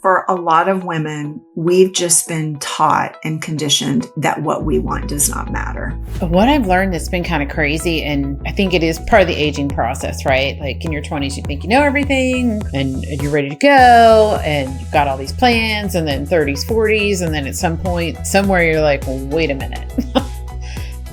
for a lot of women, we've just been taught and conditioned that what we want does not matter. What I've learned that's been kind of crazy, and I think it is part of the aging process, right? Like in your 20s, you think you know everything and you're ready to go and you've got all these plans, and then 30s, 40s, and then at some point, somewhere you're like, well, wait a minute.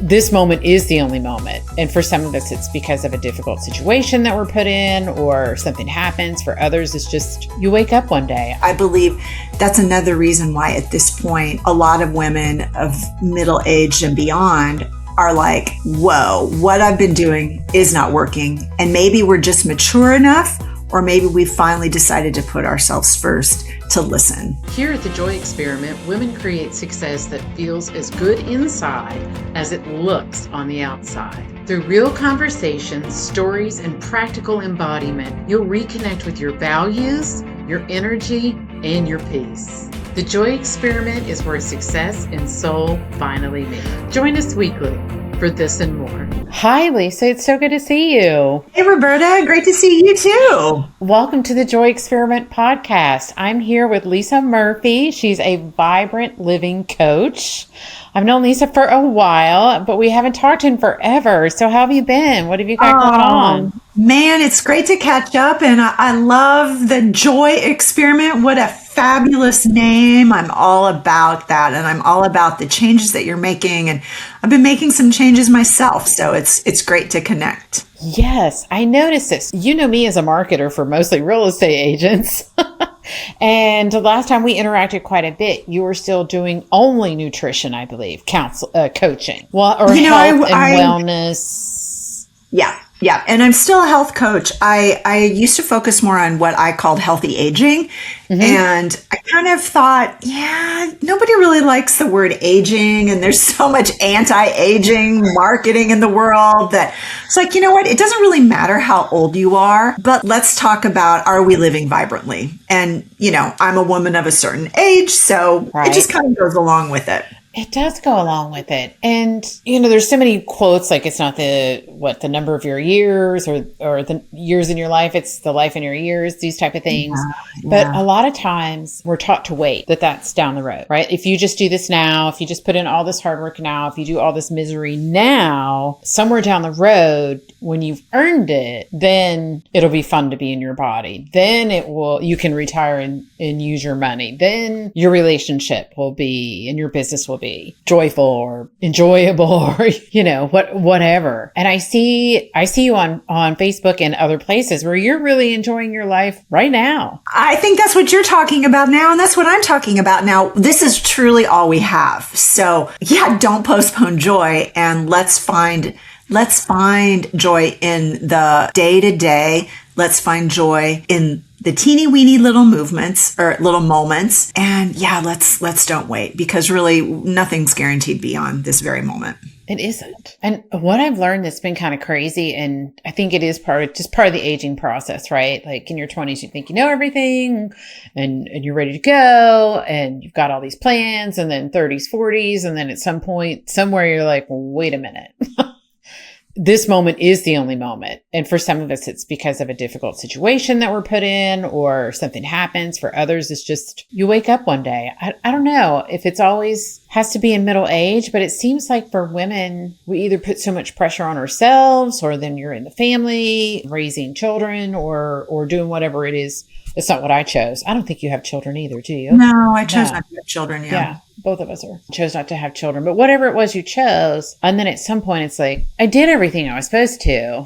This moment is the only moment. And for some of us, it's because of a difficult situation that we're put in or something happens. For others, it's just you wake up one day. I believe that's another reason why at this point, a lot of women of middle age and beyond are like, whoa, what I've been doing is not working. And maybe we're just mature enough, or maybe we finally decided to put ourselves first to listen. Here at the Joy Experiment, women create success that feels as good inside as it looks on the outside. Through real conversations, stories, and practical embodiment, you'll reconnect with your values, your energy, and your peace. The Joy Experiment is where success and soul finally meet. Join us weekly for this and more. Hi, Lisa. It's so good to see you. Hey, Roberta. Great to see you too. Welcome to the Joy Experiment podcast. I'm here with Lisa Murphy. She's a vibrant living coach. I've known Lisa for a while, but we haven't talked in forever. So how have you been? What have you got going on? Man, it's great to catch up. And I love the Joy Experiment. What a fabulous name. I'm all about that. And I'm all about the changes that you're making. And I've been making some changes myself. So it's great to connect. Yes, I noticed this. You know me as a marketer for mostly real estate agents. And the last time we interacted quite a bit, you were still doing only nutrition, I believe, coaching, health and wellness. Yeah. And I'm still a health coach. I used to focus more on what I called healthy aging. Mm-hmm. And I kind of thought, nobody really likes the word aging. And there's so much anti-aging marketing in the world that it's like, you know what? It doesn't really matter how old you are, but let's talk about, are we living vibrantly? And, I'm a woman of a certain age, so It just kind of goes along with it. It does go along with it. And, there's so many quotes, like it's not the number of your years or the years in your life, it's the life in your years, these type of things. Yeah. But a lot of times we're taught to wait, that's down the road, right? If you just do this now, if you just put in all this hard work now, if you do all this misery now, somewhere down the road, when you've earned it, then it'll be fun to be in your body. Then you can retire and use your money. Then your relationship will be, and your business will be joyful or enjoyable or, whatever. And I see you on Facebook and other places where you're really enjoying your life right now. I think that's what you're talking about now. And that's what I'm talking about now. This is truly all we have. So don't postpone joy, and let's find joy in the day-to-day. Let's find joy in the teeny weeny little movements or little moments. And let's don't wait, because really nothing's guaranteed beyond this very moment. It isn't. And what I've learned that's been kind of crazy, and I think it is part of the aging process, right? Like in your 20s, you think you know everything and you're ready to go and you've got all these plans, and then 30s, 40s, and then at some point, somewhere you're like, well, wait a minute. This moment is the only moment. And for some of us, it's because of a difficult situation that we're put in or something happens. For others, it's just you wake up one day. I don't know if it's always has to be in middle age, but it seems like for women, we either put so much pressure on ourselves, or then you're in the family, raising children or doing whatever it is. It's not what I chose. I don't think you have children either, do you? No, I chose not to have children. Yeah. Both of us chose not to have children, but whatever it was you chose. And then at some point it's like, I did everything I was supposed to.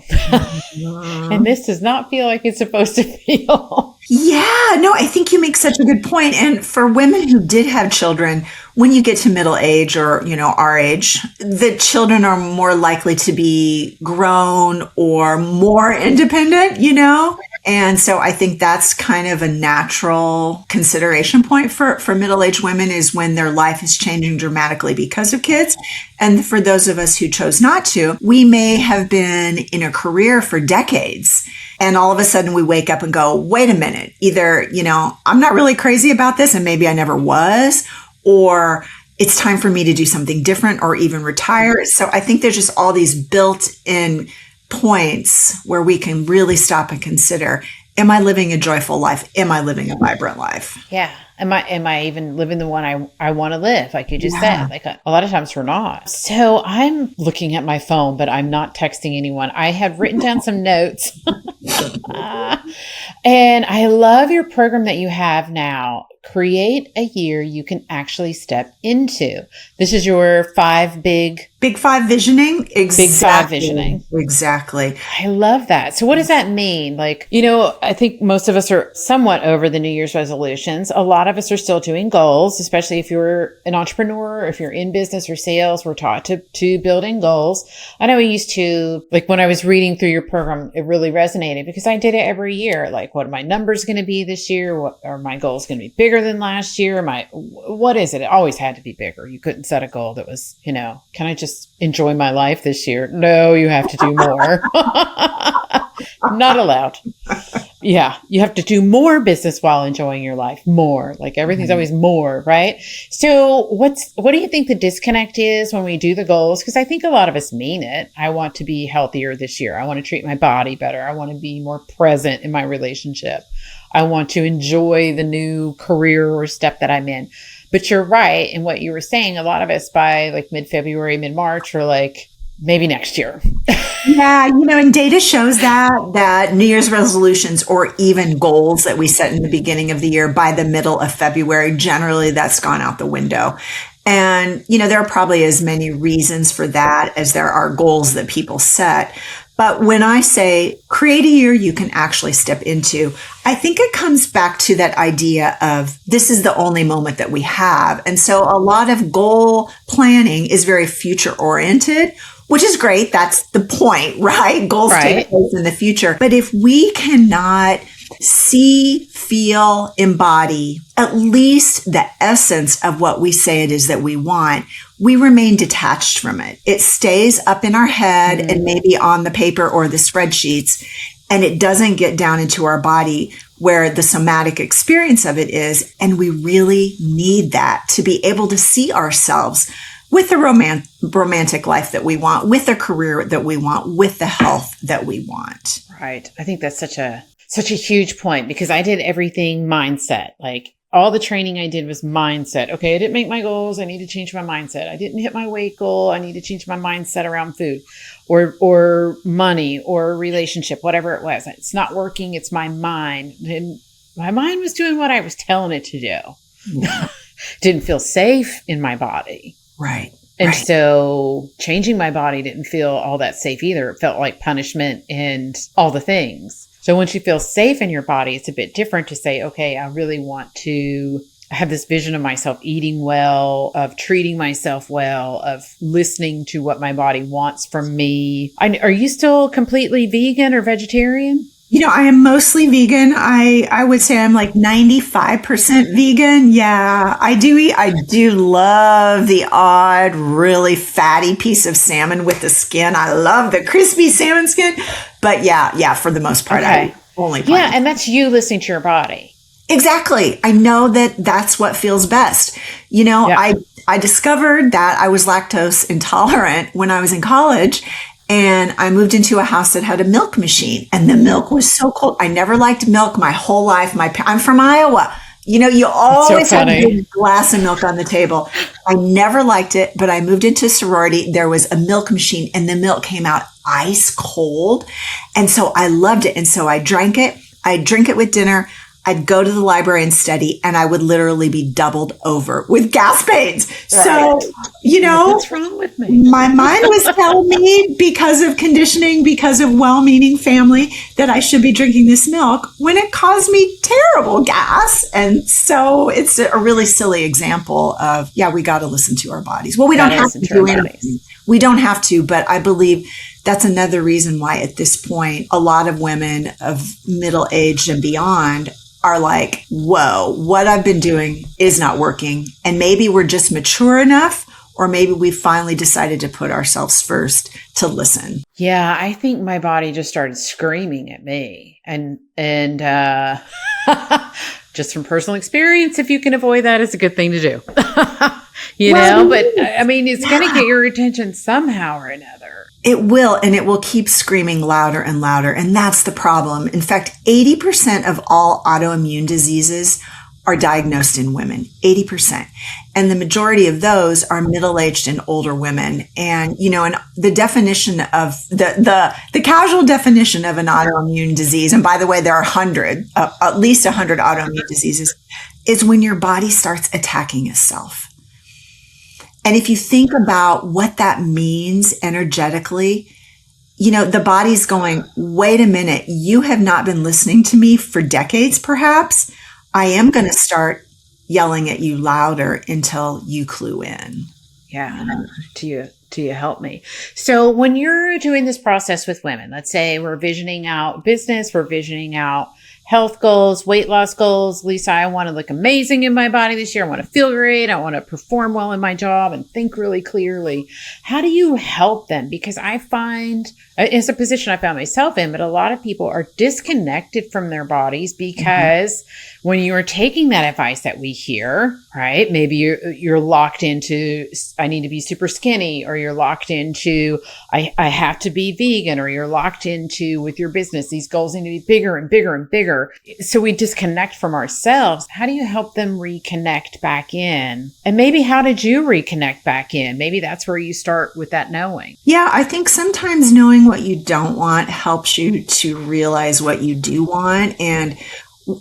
And this does not feel like it's supposed to feel. Yeah, no, I think you make such a good point. And for women who did have children, when you get to middle age or, our age, the children are more likely to be grown or more independent, And so I think that's kind of a natural consideration point for middle-aged women, is when their life is changing dramatically because of kids. And for those of us who chose not to, we may have been in a career for decades, and all of a sudden we wake up and go, wait a minute, either, I'm not really crazy about this and maybe I never was, or it's time for me to do something different or even retire. So I think there's just all these built-in points where we can really stop and consider, Am I living a joyful life? Am I living a vibrant life? Yeah. Am I even living the one I want to live? Like you just said, like a lot of times we're not. So I'm looking at my phone, but I'm not texting anyone. I had written down some notes and I love your program that you have now. Create a year you can actually step into. This is your Big five visioning. Exactly. Big five visioning. Exactly. I love that. So what does that mean? Like, I think most of us are somewhat over the New Year's resolutions. A lot of us are still doing goals, especially if you're an entrepreneur, or if you're in business or sales, we're taught to build in goals. I know we used to, like when I was reading through your program, it really resonated because I did it every year. Like, what are my numbers going to be this year? What are my goals going to be bigger than last year? What is it? It always had to be bigger. You couldn't set a goal that was, can I just enjoy my life this year? No, you have to do more. Not allowed. Yeah. You have to do more business while enjoying your life. More. Like everything's always more, right? So what do you think the disconnect is when we do the goals? Because I think a lot of us mean it. I want to be healthier this year. I want to treat my body better. I want to be more present in my relationship. I want to enjoy the new career or step that I'm in. But you're right in what you were saying. A lot of us by like mid-February, mid-March, are like, maybe next year. Yeah. And data shows that New Year's resolutions or even goals that we set in the beginning of the year, by the middle of February, generally that's gone out the window. And, there are probably as many reasons for that as there are goals that people set. But when I say create a year you can actually step into, I think it comes back to that idea of this is the only moment that we have. And so a lot of goal planning is very future oriented, which is great. That's the point, right? Goals take place in the future. But if we cannot see, feel, embody at least the essence of what we say it is that we want, we remain detached from it. It stays up in our head and maybe on the paper or the spreadsheets, and it doesn't get down into our body where the somatic experience of it is. And we really need that to be able to see ourselves with the romantic life that we want, with the career that we want, with the health that we want. Right. I think that's such a huge point, because I did everything mindset. Like all the training I did was mindset. Okay, I didn't make my goals. I need to change my mindset. I didn't hit my weight goal. I need to change my mindset around food or money or relationship, whatever it was. It's not working. It's my mind. And my mind was doing what I was telling it to do. Didn't feel safe in my body. Right. And so changing my body didn't feel all that safe either. It felt like punishment and all the things. So once you feel safe in your body, it's a bit different to say, okay, I really want to have this vision of myself eating well, of treating myself well, of listening to what my body wants from me. Are you still completely vegan or vegetarian? I am mostly vegan. I would say I'm like 95% vegan. Yeah, I do love the odd, really fatty piece of salmon with the skin. I love the crispy salmon skin. But yeah, for the most part, I only plan. Yeah, and that's you listening to your body. Exactly. I know that that's what feels best. I discovered that I was lactose intolerant when I was in college. And I moved into a house that had a milk machine, and the milk was so cold. I never liked milk my whole life. I'm from Iowa. You always have a big glass of milk on the table. I never liked it, but I moved into sorority. There was a milk machine, and the milk came out ice cold. And so I loved it. And so I drank it. I'd drink it with dinner. I'd go to the library and study, and I would literally be doubled over with gas pains. Right. So, what's wrong with me? My mind was telling me, because of conditioning, because of well-meaning family, that I should be drinking this milk when it caused me terrible gas. And so it's a really silly example of, we got to listen to our bodies. Well, we don't have to do anything. We don't have to, but I believe that's another reason why at this point, a lot of women of middle age and beyond are like, whoa, what I've been doing is not working. And maybe we're just mature enough, or maybe we finally decided to put ourselves first to listen. Yeah, I think my body just started screaming at me. And just from personal experience, if you can avoid that, it's a good thing to do. But I mean, it's going to get your attention somehow or another. It will, and it will keep screaming louder and louder. And that's the problem. In fact, 80% of all autoimmune diseases are diagnosed in women, 80%. And the majority of those are middle-aged and older women. And, and the definition of the casual definition of an autoimmune disease, and by the way, there are at least 100 autoimmune diseases, is when your body starts attacking itself. And if you think about what that means energetically, the body's going, wait a minute, you have not been listening to me for decades, perhaps. I am going to start yelling at you louder until you clue in. Yeah. Do you help me? So when you're doing this process with women, let's say we're visioning out business, we're visioning out health goals, weight loss goals. Lisa, I want to look amazing in my body this year. I want to feel great. I want to perform well in my job and think really clearly. How do you help them? Because I find it's a position I found myself in, but a lot of people are disconnected from their bodies because when you are taking that advice that we hear, right? Maybe you're locked into, I need to be super skinny, or you're locked into, I have to be vegan, or you're locked into with your business, these goals need to be bigger and bigger and bigger. So we disconnect from ourselves. How do you help them reconnect back in? And maybe how did you reconnect back in? Maybe that's where you start with that knowing. Yeah, I think sometimes knowing what you don't want helps you to realize what you do want. And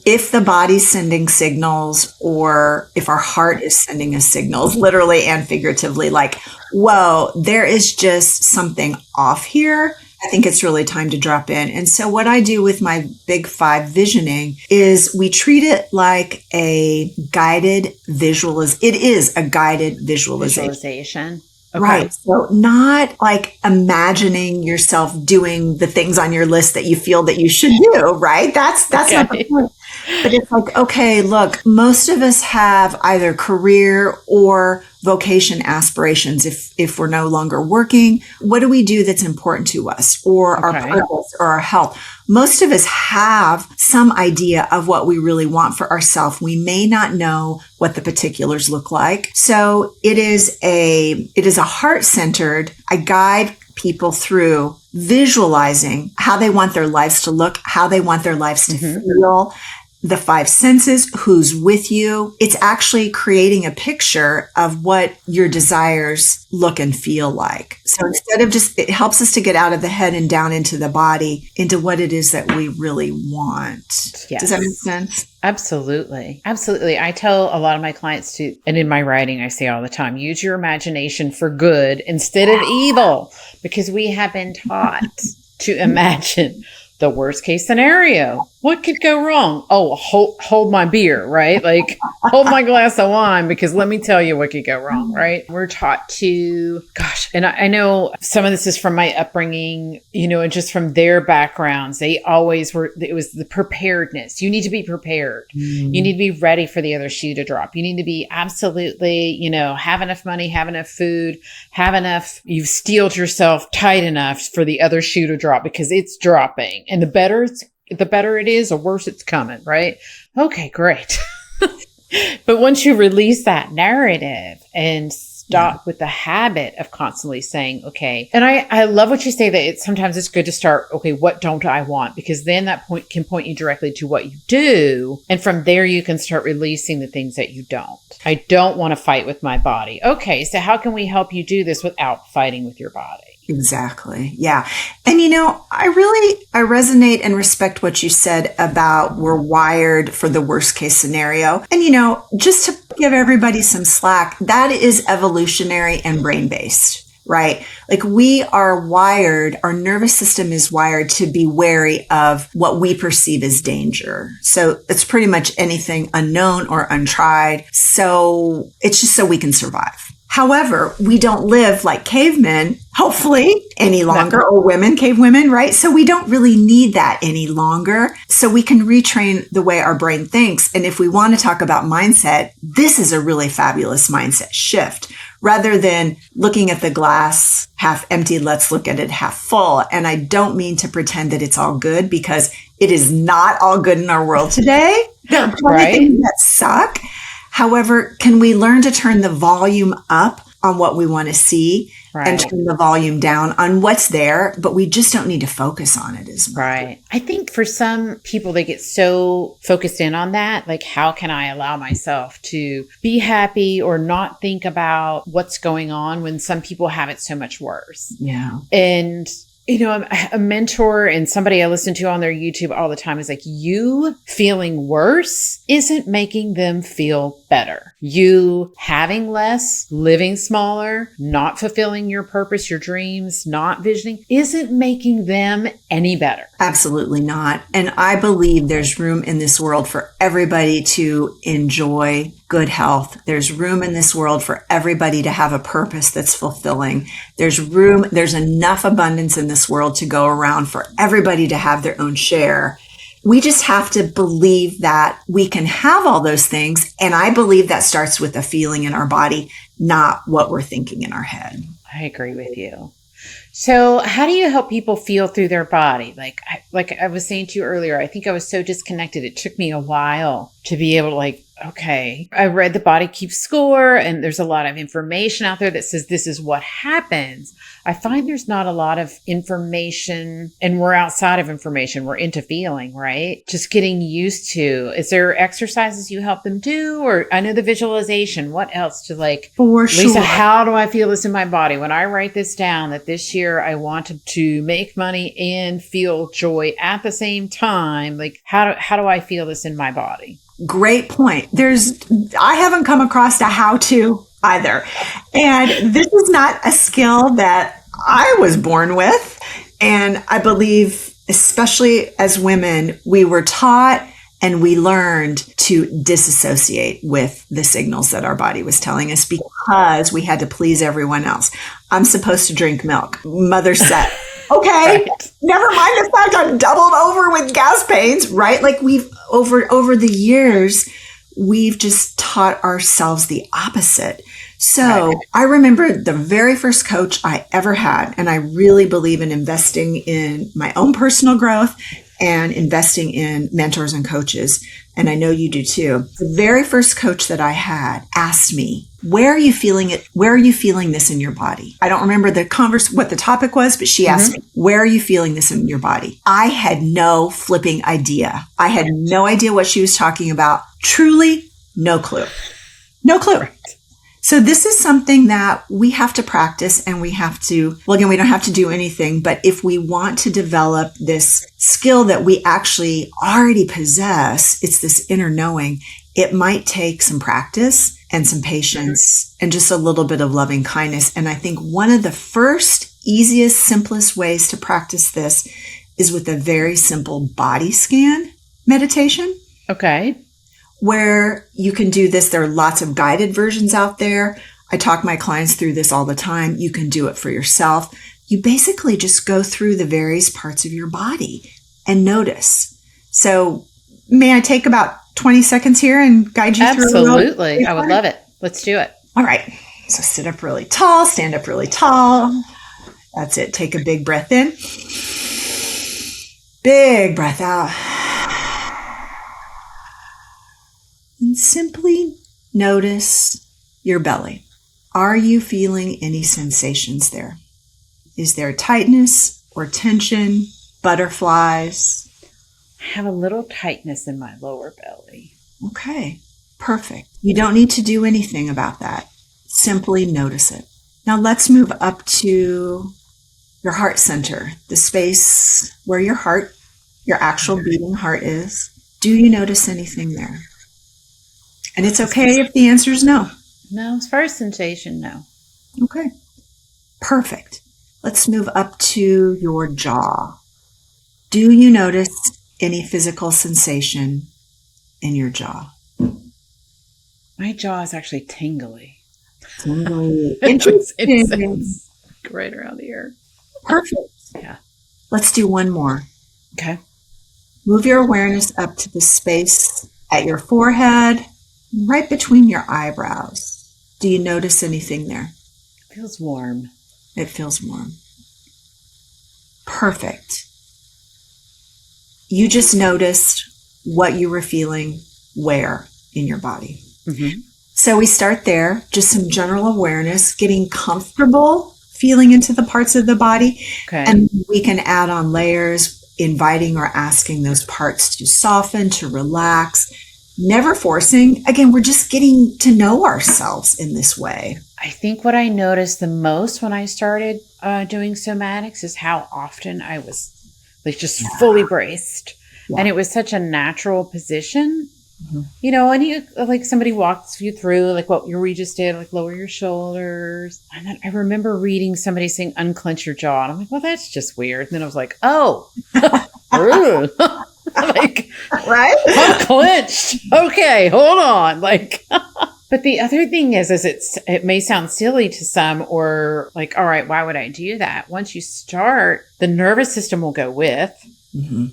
if the body's sending signals, or if our heart is sending us signals, literally and figuratively, like, whoa, there is just something off here, I think it's really time to drop in. And so what I do with my Big Five visioning is we treat it like a guided visualization. It is a guided visualization. Okay. Right. So not like imagining yourself doing the things on your list that you feel that you should do, right? That's not the point. But it's like, okay, look, most of us have either career or vocation aspirations. If we're no longer working, what do we do that's important to us, or our purpose or our health? Most of us have some idea of what we really want for ourselves. We may not know what the particulars look like. So it is a heart-centered, I guide people through visualizing how they want their lives to look, how they want their lives to feel, the five senses, who's with you. It's actually creating a picture of what your desires look and feel like. So instead of it helps us to get out of the head and down into the body, into what it is that we really want. Yes. Does that make sense? Absolutely. Absolutely. I tell a lot of my clients to, and in my writing, I say all the time, use your imagination for good instead of evil, because we have been taught to imagine the worst case scenario. What could go wrong? Oh, hold my beer, right? Like, hold my glass of wine, because let me tell you what could go wrong, right? We're taught to, and I know some of this is from my upbringing, and just from their backgrounds. They always were, it was the preparedness. You need to be prepared. You need to be ready for the other shoe to drop. You need to be absolutely, have enough money, have enough food, you've steeled yourself tight enough for the other shoe to drop, because it's dropping. And the better it is, the worse it's coming, right? Okay, great. But once you release that narrative and stop with the habit of constantly saying, okay, and I love what you say that sometimes it's good to start, okay, what don't I want? Because then that point can point you directly to what you do. And from there, you can start releasing the things that you don't. I don't want to fight with my body. Okay, so how can we help you do this without fighting with your body? Exactly. Yeah. And I resonate and respect what you said about we're wired for the worst case scenario. And just to give everybody some slack, that is evolutionary and brain-based, right? Like we are wired, our nervous system is wired to be wary of what we perceive as danger. So it's pretty much anything unknown or untried. So it's just so we can survive. However, we don't live like cavemen, hopefully, any longer, or cave women, right? So we don't really need that any longer. So we can retrain the way our brain thinks. And if we want to talk about mindset, this is a really fabulous mindset shift. Rather than looking at the glass half empty, let's look at it half full. And I don't mean to pretend that it's all good, because it is not all good in our world today. There are plenty of things that suck. However, can we learn to turn the volume up on what we want to see and turn the volume down on what's there, but we just don't need to focus on it as much. Right. I think for some people, they get so focused in on that. Like, how can I allow myself to be happy or not think about what's going on when some people have it so much worse? Yeah. And a mentor and somebody I listen to on their YouTube all the time is like, you feeling worse isn't making them feel better. You having less, living smaller, not fulfilling your purpose, your dreams, not visioning isn't making them any better. Absolutely not. And I believe there's room in this world for everybody to enjoy good health. There's room in this world for everybody to have a purpose that's fulfilling. There's enough abundance in this world to go around for everybody to have their own share. We just have to believe that we can have all those things. And I believe that starts with a feeling in our body, not what we're thinking in our head. I agree with you. So how do you help people feel through their body? Like I was saying to you earlier, I think I was so disconnected. It took me a while to be able to okay, I read The Body Keeps Score, and there's a lot of information out there that says this is what happens. I find there's not a lot of information, and we're outside of information. We're into feeling, right? Just getting used to. Is there exercises you help them do? Or I know the visualization. What else to For sure. Lisa, how do I feel this in my body? When I write this down that this year I wanted to make money and feel joy at the same time, how do I feel this in my body? Great point. I haven't come across a how-to either. And this is not a skill that I was born with. And I believe, especially as women, we were taught and we learned to disassociate with the signals that our body was telling us because we had to please everyone else. I'm supposed to drink milk. Mother said, okay, right. Never mind the fact I'm doubled over with gas pains, right? We've over the years, we've just taught ourselves the opposite. So right. I remember the very first coach I ever had, and I really believe in investing in my own personal growth and investing in mentors and coaches. And I know you do too. The very first coach that I had asked me, where are you feeling it? Where are you feeling this in your body? I don't remember what the topic was, but she asked me, where are you feeling this in your body? I had no flipping idea. I had no idea what she was talking about. Truly no clue. No clue. Right. So this is something that we have to practice, and we have to, we don't have to do anything, but if we want to develop this skill that we actually already possess, it's this inner knowing, it might take some practice and some patience and just a little bit of loving kindness. And I think one of the first, easiest, simplest ways to practice this is with a very simple body scan meditation. Okay. Where you can do this. There are lots of guided versions out there. I talk my clients through this all the time. You can do it for yourself. You basically just go through the various parts of your body and notice. So may I take about 20 seconds here and guide you through? Absolutely. I would love it. Let's do it. All right. So sit up really tall, stand up really tall. That's it. Take a big breath in. Big breath out. And simply notice your belly. Are you feeling any sensations there? Is there tightness or tension, butterflies? I have a little tightness in my lower belly. Okay, perfect. You don't need to do anything about that. Simply notice it. Now let's move up to your heart center, the space where your actual beating heart is. Do you notice anything there? And it's okay if the answer is no. No, as far as sensation, no. Okay, perfect. Let's move up to your jaw. Do you notice any physical sensation in your jaw? My jaw is actually tingly. Tingly. Interesting. Right around the ear. Perfect. Yeah. Let's do one more. Okay. Move your awareness up to the space at your forehead, right between your eyebrows. Do you notice anything there? It feels warm. It feels warm. Perfect. You just noticed what you were feeling where in your body. Mm-hmm. So we start there, just some general awareness, getting comfortable feeling into the parts of the body. Okay. And we can add on layers, inviting or asking those parts to soften, to relax, never forcing. Again, we're just getting to know ourselves in this way. I think what I noticed the most when I started doing somatics is how often I was like just fully braced. Yeah. And it was such a natural position, you know, and you like somebody walks you through like what we just did, like lower your shoulders. And then I remember reading somebody saying, unclench your jaw. And I'm like, well, that's just weird. And then I was like, oh, like, right? Unclenched. Okay, hold on. Like, but the other thing is it may sound silly to some or like, all right, why would I do that? Once you start, the nervous system will go with. Mm-hmm.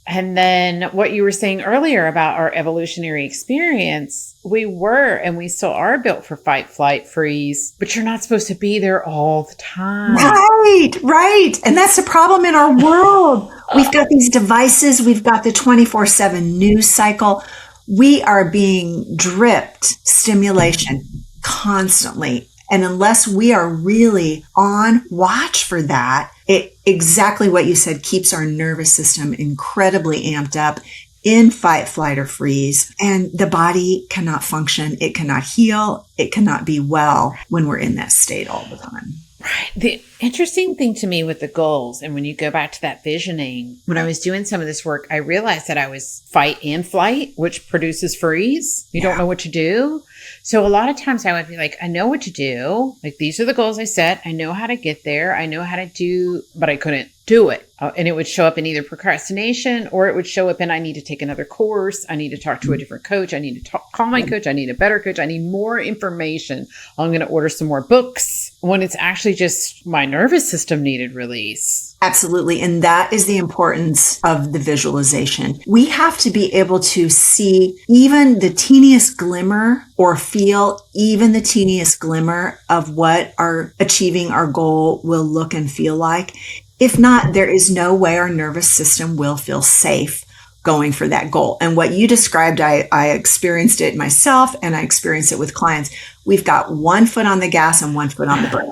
And then what you were saying earlier about our evolutionary experience, we were and we still are built for fight, flight, freeze, but you're not supposed to be there all the time. Right. And that's the problem in our world. We've got these devices. We've got the 24/7 news cycle. We are being dripped stimulation constantly. And unless we are really on watch for that, it exactly what you said keeps our nervous system incredibly amped up in fight, flight, or freeze. And the body cannot function. It cannot heal. It cannot be well when we're in that state all the time. Right. The interesting thing to me with the goals, and when you go back to that visioning, when I was doing some of this work, I realized that I was fight and flight, which produces freeze. You don't know what to do. So a lot of times I would be like, I know what to do. Like, these are the goals I set. I know how to get there. I know how to do, but I couldn't do it. And it would show up in either procrastination or it would show up in, I need to take another course. I need to talk to a different coach. I need to call my coach. I need a better coach. I need more information. I'm going to order some more books when it's actually just my nervous system needed release. Absolutely. And that is the importance of the visualization. We have to be able to see even the teeniest glimmer or feel even the teeniest glimmer of what our achieving our goal will look and feel like. If not, there is no way our nervous system will feel safe going for that goal. And what you described, I experienced it myself and I experienced it with clients. We've got one foot on the gas and one foot on the brake.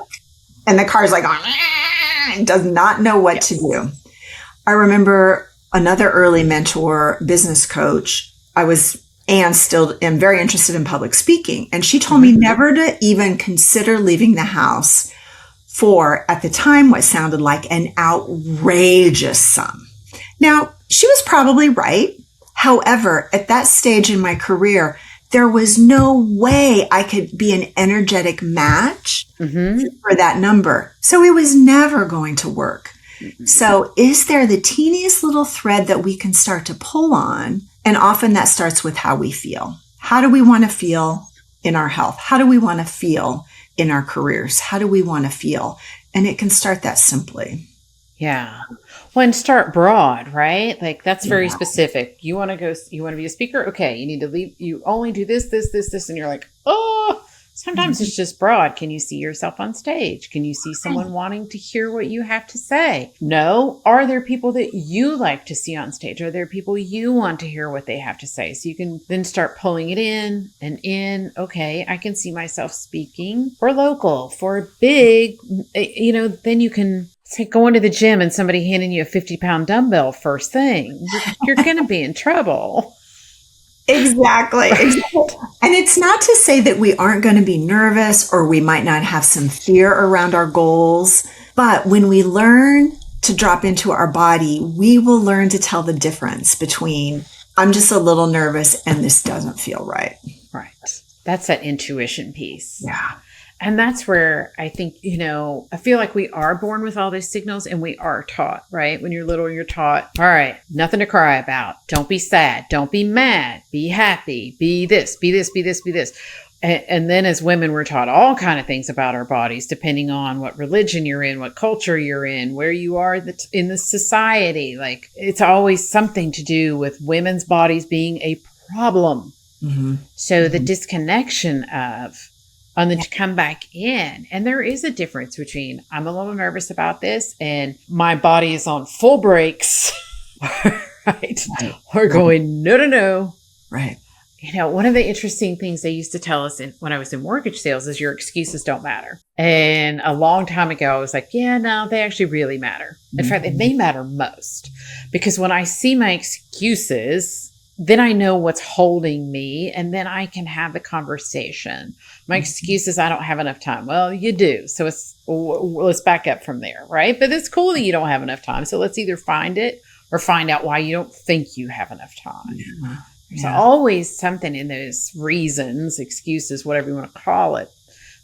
And the car's like, does not know what to do. I remember another early mentor, business coach. And still am very interested in public speaking. And she told me never to even consider leaving the house for, at the time, what sounded like an outrageous sum. Now, she was probably right. However, at that stage in my career, there was no way I could be an energetic match for that number. So it was never going to work. So is there the teeniest little thread that we can start to pull on? And often that starts with how we feel. How do we want to feel in our health? How do we want to feel in our careers? How do we want to feel? And it can start that simply. Yeah. Well, and start broad, right? Like, that's very specific. You want to be a speaker? Okay. You need to leave. You only do this. And you're like, oh, sometimes it's just broad. Can you see yourself on stage? Can you see someone wanting to hear what you have to say? No. Are there people that you like to see on stage? Are there people you want to hear what they have to say? So you can then start pulling it in and in. Okay, I can see myself speaking for local, for big, then you can say going to the gym and somebody handing you a 50-pound dumbbell first thing. You're going to be in trouble. Exactly. And it's not to say that we aren't going to be nervous or we might not have some fear around our goals. But when we learn to drop into our body, we will learn to tell the difference between I'm just a little nervous and this doesn't feel right. Right. That's that intuition piece. Yeah. And that's where I think, I feel like we are born with all these signals and we are taught, right? When you're little, you're taught, all right, nothing to cry about. Don't be sad. Don't be mad. Be happy. Be this, be this, be this, be this. And then as women, we're taught all kind of things about our bodies, depending on what religion you're in, what culture you're in, where you are in the society. Like, it's always something to do with women's bodies being a problem. So the disconnection of, and then to come back in. And there is a difference between I'm a little nervous about this and my body is on full brakes, right? We're going, no. Right. one of the interesting things they used to tell us when I was in mortgage sales is your excuses don't matter. And a long time ago, I was like, yeah, no, they actually really matter. In fact, they matter most, because when I see my excuses, then I know what's holding me, and then I can have the conversation. My excuse is I don't have enough time. Well, you do. So let's back up from there, right? But it's cool that you don't have enough time. So let's either find it or find out why you don't think you have enough time. Yeah. There's always something in those reasons, excuses, whatever you want to call it,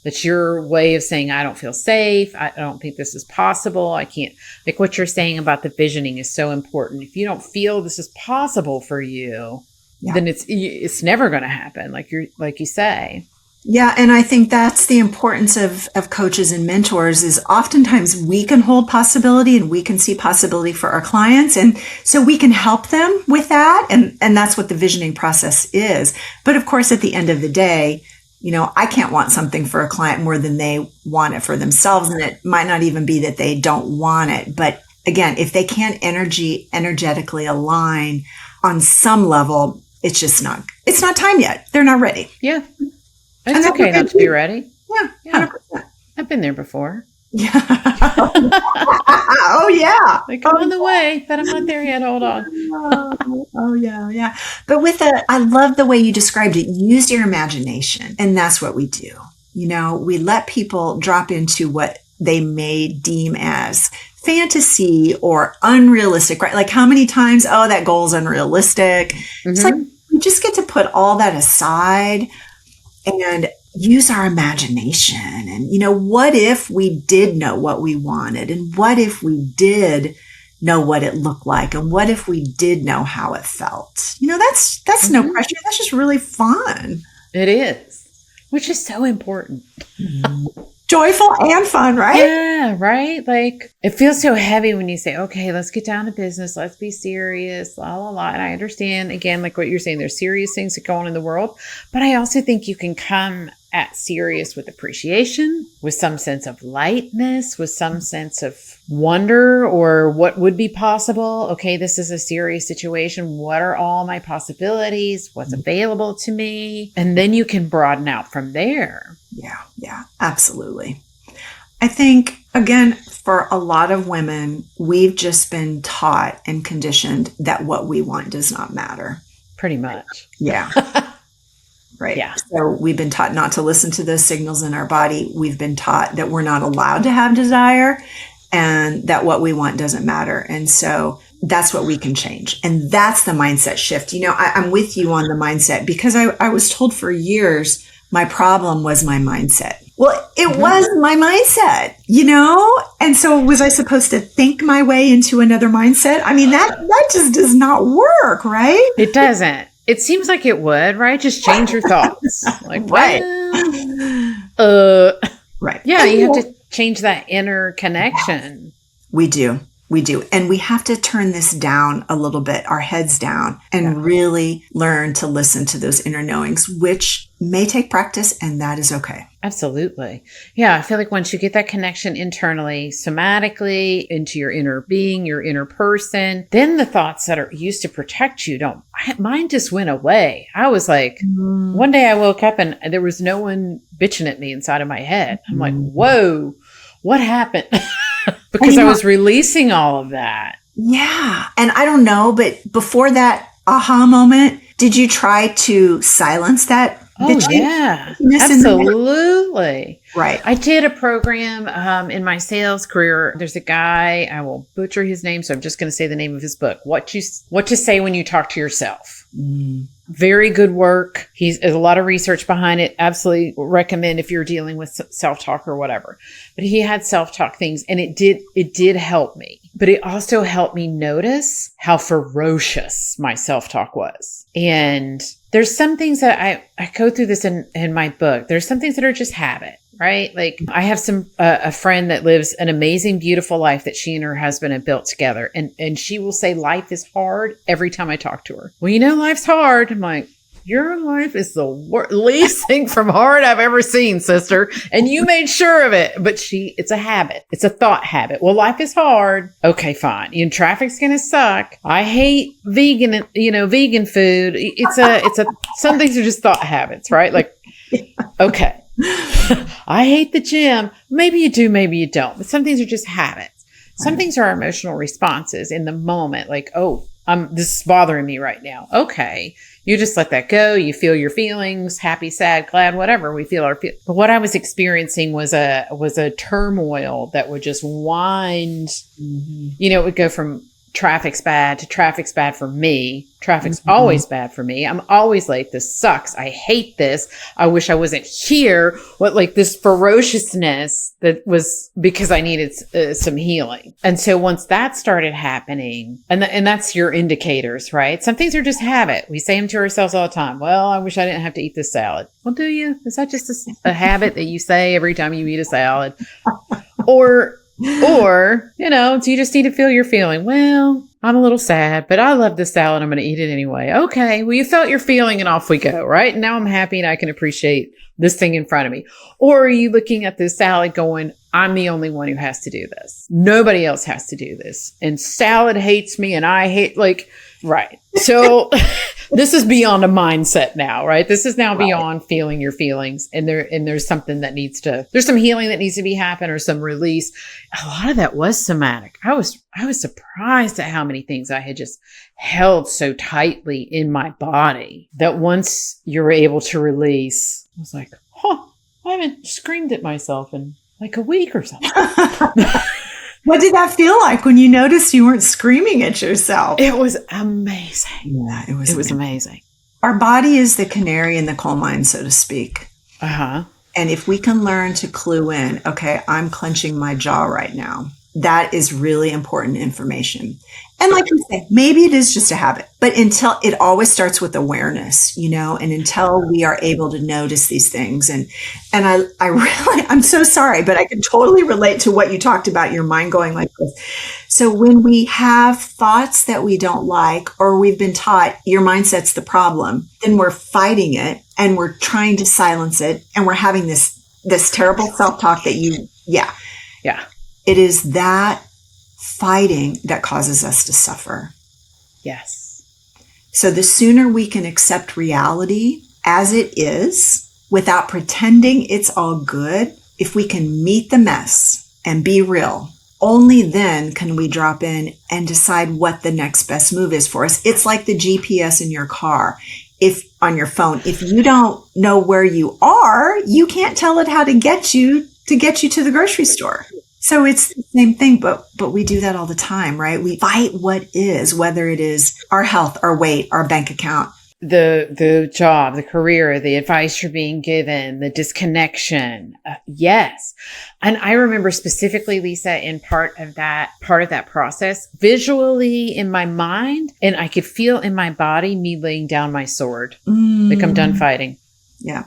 that's your way of saying, I don't feel safe. I don't think this is possible. I can't. Like what you're saying about the visioning is so important. If you don't feel this is possible for you, then it's never going to happen. Like you say. Yeah. And I think that's the importance of coaches and mentors is oftentimes we can hold possibility and we can see possibility for our clients. And so we can help them with that. And that's what the visioning process is. But of course, at the end of the day, I can't want something for a client more than they want it for themselves. And it might not even be that they don't want it. But again, if they can't energetically align on some level, it's not time yet. They're not ready. Yeah. It's okay not to be ready. Yeah. 100%. I've been there before. Yeah. Oh, yeah. Like, I'm on the way, but I'm not there yet. Hold on. Oh, yeah. Yeah. But I love the way you described it. Use your imagination. And that's what we do. We let people drop into what they may deem as fantasy or unrealistic, right? Like how many times, that goal is unrealistic. Mm-hmm. It's like we just get to put all that aside and use our imagination. And, what if we did know what we wanted? And what if we did know what it looked like? And what if we did know how it felt? That's no pressure. That's just really fun. It is, which is so important. Joyful and fun, right? Yeah, right? Like it feels so heavy when you say, okay, let's get down to business. Let's be serious, la, la, la. And I understand, again, like what you're saying, there's serious things that go on in the world. But I also think you can come at serious with appreciation, with some sense of lightness, with some sense of wonder or what would be possible. Okay, this is a serious situation. What are all my possibilities? What's available to me? And then you can broaden out from there. Yeah, absolutely. I think, again, for a lot of women, we've just been taught and conditioned that what we want does not matter. Pretty much. Yeah. Right. Yeah. So we've been taught not to listen to those signals in our body. We've been taught that we're not allowed to have desire and that what we want doesn't matter. And so that's what we can change. And that's the mindset shift. I'm with you on the mindset because I was told for years my problem was my mindset. Well, it was my mindset, And so was I supposed to think my way into another mindset? I mean, that just does not work, right? It doesn't. It seems like it would, right? Just change your thoughts. Like, right. Right. Yeah, you have to change that inner connection. We do. And we have to turn this down a little bit, our heads down, and really learn to listen to those inner knowings, which may take practice, and that is okay. Absolutely. Yeah, I feel like once you get that connection internally, somatically, into your inner being, your inner person, then the thoughts that are used to protect you mine just went away. I was like, one day I woke up and there was no one bitching at me inside of my head. I'm like, whoa, what happened? Because I was releasing all of that. Yeah. And I don't know, but before that aha moment, did you try to silence that? Oh, yeah. Absolutely. Right. I did a program in my sales career. There's a guy, I will butcher his name, so I'm just going to say the name of his book, What to Say When You Talk to Yourself. Very good work. There's a lot of research behind it. Absolutely recommend if you're dealing with self-talk or whatever. But he had self-talk things and it did help me. But it also helped me notice how ferocious my self-talk was. And there's some things that I go through this in my book. There's some things that are just habit, right? Like I have a friend that lives an amazing, beautiful life that she and her husband have built together. And she will say life is hard every time I talk to her. Well, life's hard. I'm like, your life is the least thing from hard I've ever seen, sister. And you made sure of it. But it's a habit. It's a thought habit. Well, life is hard. Okay, fine. Traffic's going to suck. I hate vegan food. Some things are just thought habits, right? Like, okay. I hate the gym. Maybe you do, maybe you don't. But some things are just habits. Some things are emotional responses in the moment. Like, this is bothering me right now. Okay. You just let that go. You feel your feelings, happy, sad, glad, whatever. We feel our feelings. But what I was experiencing was a turmoil that would just wind, it would go from traffic's bad to traffic's bad for me. Traffic's always bad for me. I'm always late. This sucks. I hate this. I wish I wasn't here. This ferociousness that was because I needed some healing. And so once that started happening, and that's your indicators, right? Some things are just habit. We say them to ourselves all the time. Well, I wish I didn't have to eat this salad. Well, do you? Is that just a habit that you say every time you eat a salad? Or, do you just need to feel your feeling? Well, I'm a little sad, but I love this salad. I'm going to eat it anyway. Okay. Well, you felt your feeling and off we go, right? And now I'm happy and I can appreciate this thing in front of me. Or are you looking at this salad going, I'm the only one who has to do this. Nobody else has to do this. And salad hates me and I hate, right. So this is beyond a mindset now, right? This is now beyond feeling your feelings. And there's something that there's some healing that needs to be happen or some release. A lot of that was somatic. I was surprised at how many things I had just held so tightly in my body that once you're able to release, I was like, I haven't screamed at myself in like a week or something. What did that feel like when you noticed you weren't screaming at yourself? It was amazing. Yeah, it was amazing. Our body is the canary in the coal mine, so to speak. Uh-huh. And if we can learn to clue in, okay, I'm clenching my jaw right now. That is really important information. And like you say, maybe it is just a habit, but until it always starts with awareness, and until we are able to notice these things. And I'm so sorry, but I can totally relate to what you talked about, your mind going like this. So when we have thoughts that we don't like, or we've been taught your mindset's the problem, then we're fighting it and we're trying to silence it. And we're having this terrible self-talk that yeah. It is that fighting that causes us to suffer. Yes. So the sooner we can accept reality as it is without pretending it's all good, if we can meet the mess and be real, only then can we drop in and decide what the next best move is for us. It's like the GPS in your car. If on your phone, if you don't know where you are, you can't tell it how to get you to the grocery store. So it's the same thing, but we do that all the time, right? We fight what is, whether it is our health, our weight, our bank account. The job, the career, the advice you're being given, the disconnection. Yes. And I remember specifically, Lisa, in part of that process, visually in my mind, and I could feel in my body me laying down my sword. Like I'm done fighting. Yeah.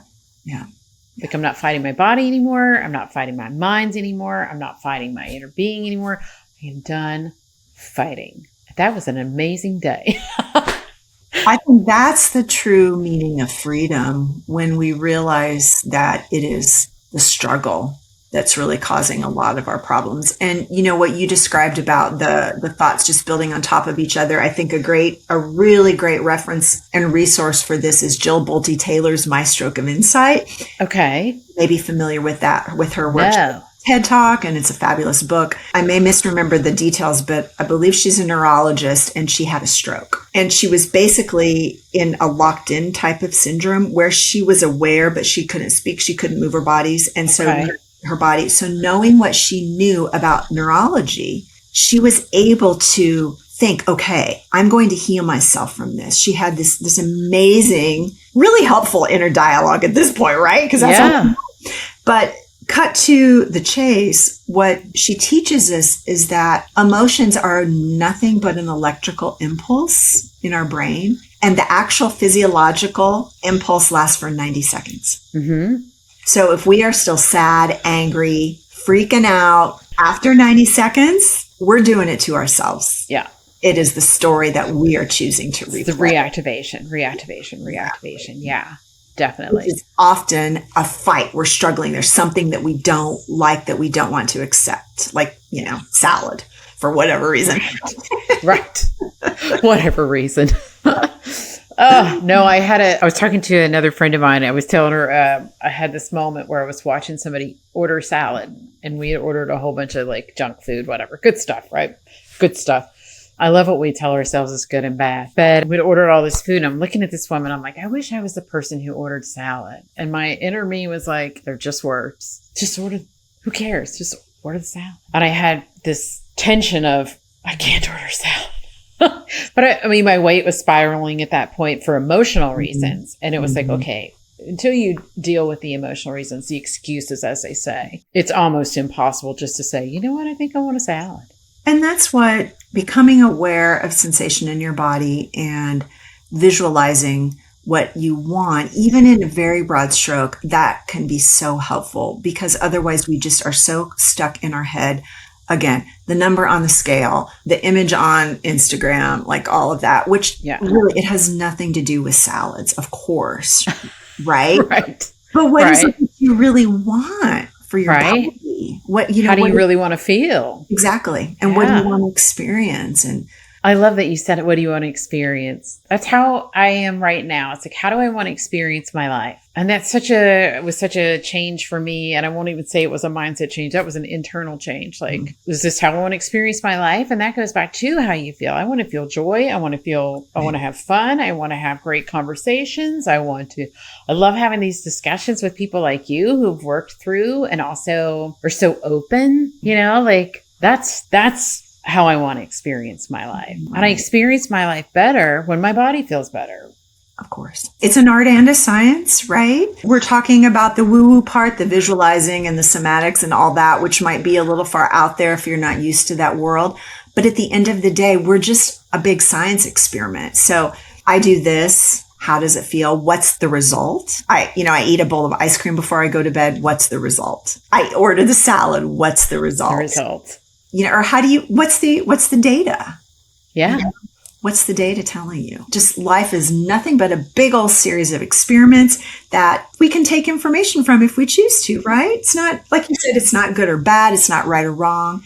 Like I'm not fighting my body anymore. I'm not fighting my minds anymore. I'm not fighting my inner being anymore. I am done fighting. That was an amazing day. I think that's the true meaning of freedom, when we realize that it is the struggle that's really causing a lot of our problems. And what you described about the thoughts just building on top of each other, I think a really great reference and resource for this is Jill Bolte Taylor's My Stroke of Insight. Okay. You may be familiar with that, with her work. No. TED Talk, and it's a fabulous book. I may misremember the details, but I believe she's a neurologist and she had a stroke. And she was basically in a locked in type of syndrome where she was aware, but she couldn't speak. She couldn't move her bodies. And so her body. So knowing what she knew about neurology, she was able to think, okay, I'm going to heal myself from this. She had this amazing, really helpful inner dialogue at this point, right? Because that's but cut to the chase, what she teaches us is that emotions are nothing but an electrical impulse in our brain. And the actual physiological impulse lasts for 90 seconds. Mm-hmm. So if we are still sad, angry, freaking out after 90 seconds, we're doing it to ourselves. Yeah. It is the story that we are choosing to replay. The reactivation. Yeah, definitely. Which is often a fight. We're struggling. There's something that we don't like, that we don't want to accept, like, salad for whatever reason. Right. Whatever reason. Oh, no, I was talking to another friend of mine. I was telling her, I had this moment where I was watching somebody order salad, and we had ordered a whole bunch of like junk food, whatever. Good stuff, right? Good stuff. I love what we tell ourselves is good and bad. But we'd ordered all this food, and I'm looking at this woman. I'm like, I wish I was the person who ordered salad. And my inner me was like, they're just words. Just order. Who cares? Just order the salad. And I had this tension of, I can't order salad. But I mean, my weight was spiraling at that point for emotional reasons. And it was like, okay, until you deal with the emotional reasons, the excuses, as they say, it's almost impossible just to say, you know what, I think I want a salad. And that's what becoming aware of sensation in your body and visualizing what you want, even in a very broad stroke, that can be so helpful, because otherwise we just are so stuck in our head. Again, the number on the scale, the image on Instagram, like all of that, which really, it has nothing to do with salads, of course, right? Right. But what is it that you really want for your body? How do you really want to feel? Exactly. And what do you want to experience? And I love that you said it. What do you want to experience? That's how I am right now. It's like, how do I want to experience my life? And that's was such a change for me. And I won't even say it was a mindset change. That was an internal change. Like, is this how I want to experience my life? And that goes back to how you feel. I want to feel joy. I want to have fun. I want to have great conversations. I love having these discussions with people like you who've worked through and also are so open, like that's how I want to experience my life. And I experience my life better when my body feels better. Of course. It's an art and a science, right? We're talking about the woo-woo part, the visualizing and the somatics and all that, which might be a little far out there if you're not used to that world. But at the end of the day, we're just a big science experiment. So I do this. How does it feel? What's the result? I eat a bowl of ice cream before I go to bed. What's the result? I order the salad. What's the result? Or what's the data? Yeah. What's the data telling you? Just life is nothing but a big old series of experiments that we can take information from if we choose to, right? It's not, like you said, it's not good or bad. It's not right or wrong.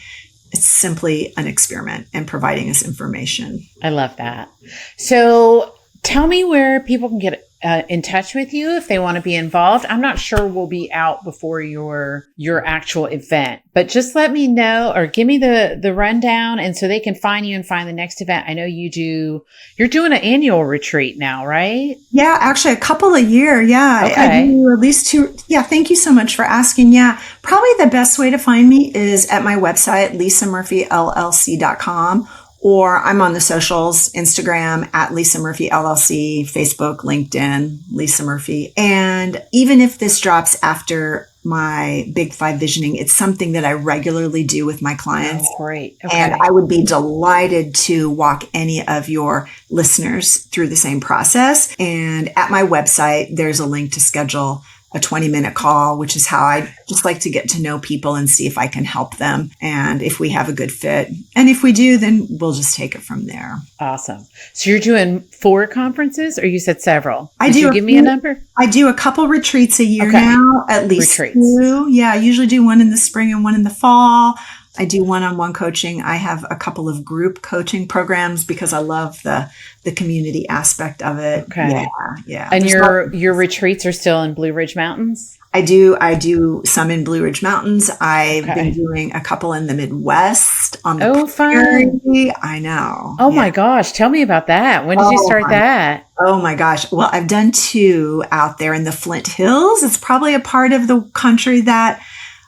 It's simply an experiment and providing us information. I love that. So tell me where people can get in touch with you if they want to be involved. I'm not sure we'll be out before your actual event, but just let me know or give me the rundown, and so they can find you and find the next event. I know you're doing an annual retreat now, right? Yeah, actually a couple a year. Yeah. Okay. I do at least 2. Yeah. Thank you so much for asking. Yeah. Probably the best way to find me is at my website, lisamurphyllc.com. Or I'm on the socials, Instagram at Lisa Murphy LLC, Facebook, LinkedIn, Lisa Murphy. And even if this drops after my Big 5 visioning, it's something that I regularly do with my clients. Oh, great. Okay. And I would be delighted to walk any of your listeners through the same process. And at my website, there's a link to schedule a 20-minute call, which is how I just like to get to know people and see if I can help them and if we have a good fit. And if we do, then we'll just take it from there. Awesome. So you're doing 4 conferences, or you said several? Did you give me a number? I do a couple retreats a year now, at least 2. Yeah, I usually do one in the spring and one in the fall. I do one-on-one coaching. I have a couple of group coaching programs because I love the community aspect of it. Okay. Yeah. And your retreats are still in Blue Ridge Mountains? I do some in Blue Ridge Mountains. I've been doing a couple in the Midwest on the prairie. Fun. I know. Oh my gosh. Tell me about that. When did you start that? Oh my gosh. Well, I've done 2 out there in the Flint Hills. It's probably a part of the country that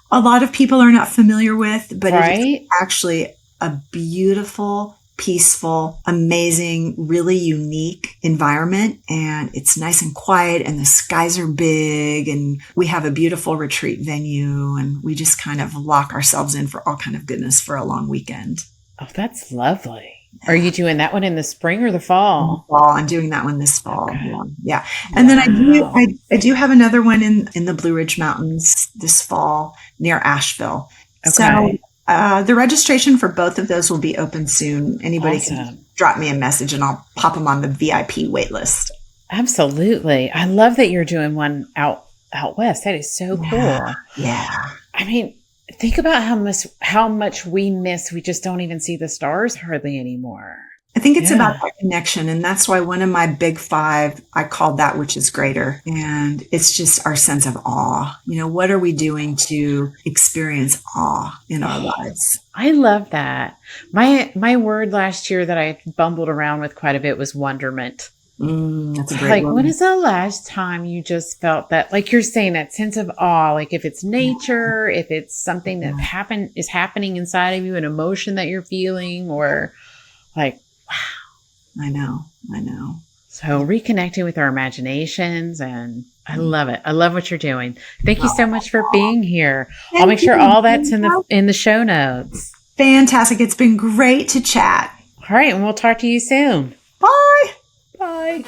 a lot of people are not familiar with, but it's actually a beautiful, peaceful, amazing, really unique environment. And it's nice and quiet, and the skies are big, and we have a beautiful retreat venue, and we just kind of lock ourselves in for all kind of goodness for a long weekend. Oh, that's lovely. Are you doing that one in the spring or the fall? I'm doing that one this fall. Okay. Yeah. And then I do have another one in the Blue Ridge Mountains this fall near Asheville. Okay. So The registration for both of those will be open soon. Anybody can Awesome. drop me a message and I'll pop them on the VIP wait list. Absolutely. I love that you're doing one out west. That is so cool. Yeah. I mean, think about how much we miss. We just don't even see the stars hardly anymore. I think it's about that connection. And that's why one of my big 5, I called that which is greater. And it's just our sense of awe. You know, what are we doing to experience awe in our lives? I love that. My word last year that I bumbled around with quite a bit was wonderment. That's a great one. When is the last time you just felt that, like you're saying, that sense of awe, like if it's nature, if it's something that is happening inside of you, an emotion that you're feeling, or like, wow. I know. So reconnecting with our imaginations, and I love it. I love what you're doing. Thank you so much for being here. I'll make sure all that's in the show notes. Fantastic. It's been great to chat. All right. And we'll talk to you soon. Bye. Bye.